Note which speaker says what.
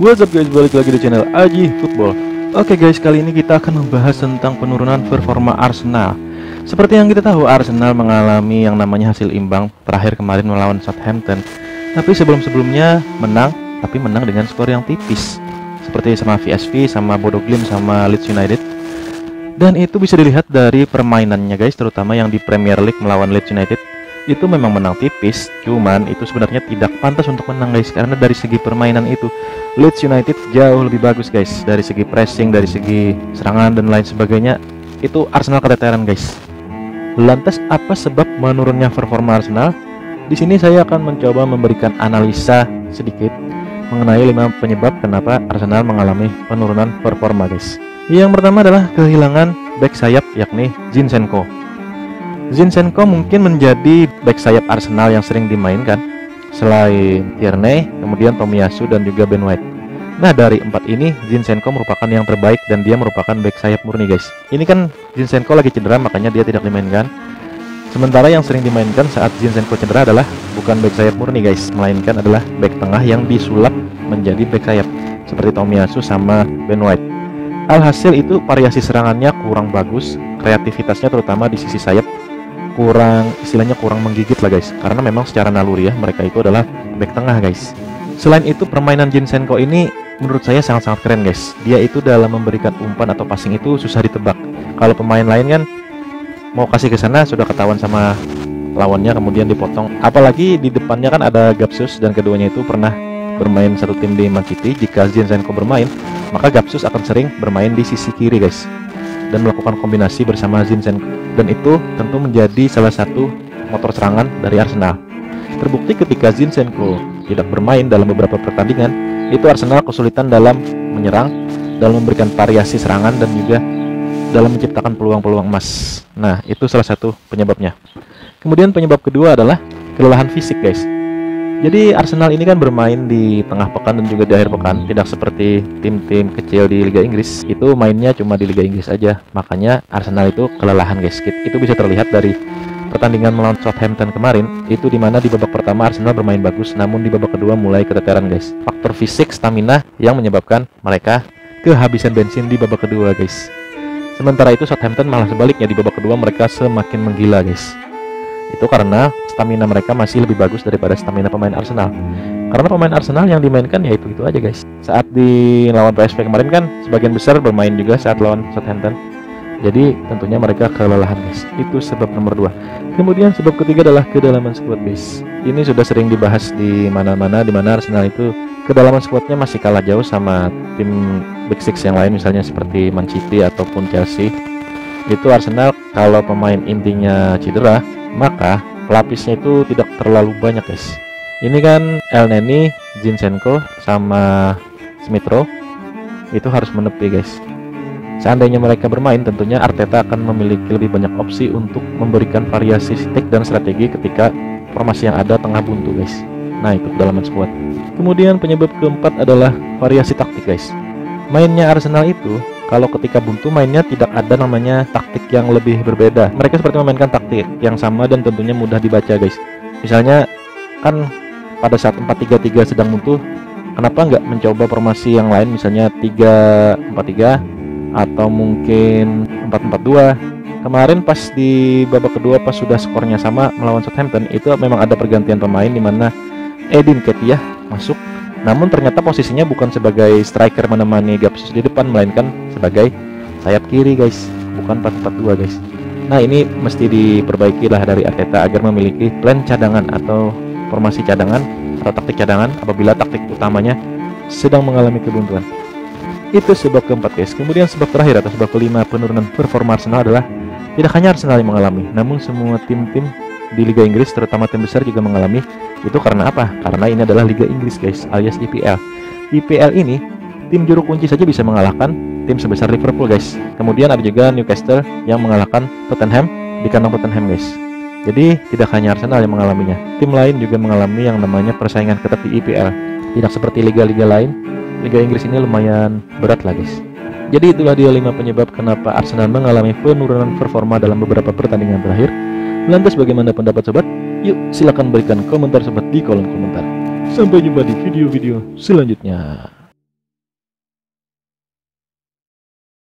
Speaker 1: What's up guys, balik lagi di channel Aji Football. Oke guys, kali ini kita akan membahas tentang penurunan performa Arsenal. Seperti yang kita tahu, Arsenal mengalami yang namanya hasil imbang terakhir kemarin melawan Southampton. Tapi sebelum-sebelumnya menang, tapi menang dengan skor yang tipis, seperti sama VSV, sama Bodo Glimt, sama Leeds United. Dan itu bisa dilihat dari permainannya guys, terutama yang di Premier League melawan Leeds United. Itu memang menang tipis, cuman itu sebenarnya tidak pantas untuk menang guys, karena dari segi permainan itu Leeds United jauh lebih bagus guys, dari segi pressing, dari segi serangan dan lain sebagainya. Itu Arsenal keteteran guys. Lantas apa sebab menurunnya performa Arsenal? Di sini saya akan mencoba memberikan analisa sedikit mengenai 5 penyebab kenapa Arsenal mengalami penurunan performa guys. Yang pertama adalah kehilangan back sayap, yakni Zinchenko. Zinchenko mungkin menjadi back sayap Arsenal yang sering dimainkan selain Tierney, kemudian Tomiyasu dan juga Ben White. Nah, dari 4 ini Zinchenko merupakan yang terbaik dan dia merupakan back sayap murni guys. Ini kan Zinchenko lagi cedera, makanya dia tidak dimainkan. Sementara yang sering dimainkan saat Zinchenko cedera adalah bukan back sayap murni guys, melainkan adalah back tengah yang disulap menjadi back sayap seperti Tomiyasu sama Ben White. Alhasil itu variasi serangannya kurang bagus, kreativitasnya terutama di sisi sayap kurang, istilahnya kurang menggigit lah guys, karena memang secara naluri ya mereka itu adalah back tengah guys. Selain itu permainan Zinchenko ini menurut saya sangat-sangat keren guys. Dia itu dalam memberikan umpan atau passing itu susah ditebak. Kalau pemain lain kan mau kasih ke sana sudah ketahuan sama lawannya kemudian dipotong. Apalagi di depannya kan ada Gapsus dan keduanya itu pernah bermain satu tim di Man City. Jika Zinchenko bermain, maka Gapsus akan sering bermain di sisi kiri guys dan melakukan kombinasi bersama Zinchenko. Dan itu tentu menjadi salah satu motor serangan dari Arsenal. Terbukti ketika Zinchenko tidak bermain dalam beberapa pertandingan, itu Arsenal kesulitan dalam menyerang, dalam memberikan variasi serangan dan juga dalam menciptakan peluang-peluang emas. Nah, itu salah satu penyebabnya. Kemudian penyebab kedua adalah kelelahan fisik guys. Jadi Arsenal ini kan bermain di tengah pekan dan juga di akhir pekan, tidak seperti tim-tim kecil di Liga Inggris. Itu mainnya cuma di Liga Inggris aja. Makanya Arsenal itu kelelahan guys. Itu bisa terlihat dari pertandingan melawan Southampton kemarin, itu dimana di babak pertama Arsenal bermain bagus, namun di babak kedua mulai keteteran guys. Faktor fisik, stamina yang menyebabkan mereka kehabisan bensin di babak kedua guys. Sementara itu Southampton malah sebaliknya, di babak kedua mereka semakin menggila guys. Itu karena stamina mereka masih lebih bagus daripada stamina pemain Arsenal. Karena pemain Arsenal yang dimainkan ya itu aja guys. Saat di lawan PSV kemarin kan sebagian besar bermain juga saat lawan Southampton. Jadi tentunya mereka kelelahan guys. Itu sebab nomor 2. Kemudian sebab ketiga adalah kedalaman squad guys. Ini sudah sering dibahas di mana-mana, di mana Arsenal itu kedalaman squadnya masih kalah jauh sama tim Big Six yang lain, misalnya seperti Man City ataupun Chelsea. Itu Arsenal kalau pemain intinya cedera, maka pelapisnya itu tidak terlalu banyak guys. Ini kan Elneny, Zinchenko sama Smith Rowe itu harus menepi guys. Seandainya mereka bermain, tentunya Arteta akan memiliki lebih banyak opsi untuk memberikan variasi taktik dan strategi ketika formasi yang ada tengah buntu guys. Nah, itu kedalaman squad. Kemudian penyebab keempat adalah variasi taktik guys. Mainnya Arsenal itu kalau ketika buntu mainnya tidak ada namanya taktik yang lebih berbeda. Mereka seperti memainkan taktik yang sama dan tentunya mudah dibaca guys. Misalnya kan pada saat 4-3-3 sedang buntu, kenapa nggak mencoba formasi yang lain, misalnya 3-4-3 atau mungkin 4-4-2. Kemarin pas di babak kedua pas sudah skornya sama melawan Southampton, itu memang ada pergantian pemain di mana Eddie Nketiah masuk. Namun ternyata posisinya bukan sebagai striker menemani Gapsus di depan, melainkan sebagai sayap kiri guys, bukan 4-4-2 guys. Nah, ini mesti diperbaiki lah dari Arteta agar memiliki plan cadangan atau formasi cadangan atau taktik cadangan apabila taktik utamanya sedang mengalami kebuntuan. Itu sebab keempat guys. Kemudian sebab terakhir atau sebab kelima penurunan performa Arsenal adalah tidak hanya Arsenal yang mengalami, namun semua tim-tim di Liga Inggris terutama tim besar juga mengalami. Itu karena apa? Karena ini adalah Liga Inggris guys, alias IPL. IPL ini tim juru kunci saja bisa mengalahkan tim sebesar Liverpool guys. Kemudian ada juga Newcastle yang mengalahkan Tottenham di kandang Tottenham guys. Jadi tidak hanya Arsenal yang mengalaminya, tim lain juga mengalami yang namanya persaingan ketat di IPL. Tidak seperti liga-liga lain, Liga Inggris ini lumayan berat lah guys. Jadi itulah dia 5 penyebab kenapa Arsenal mengalami penurunan performa dalam beberapa pertandingan terakhir. Lantas bagaimana pendapat sobat? Yuk silakan berikan komentar sobat di kolom komentar. Sampai jumpa di video-video selanjutnya.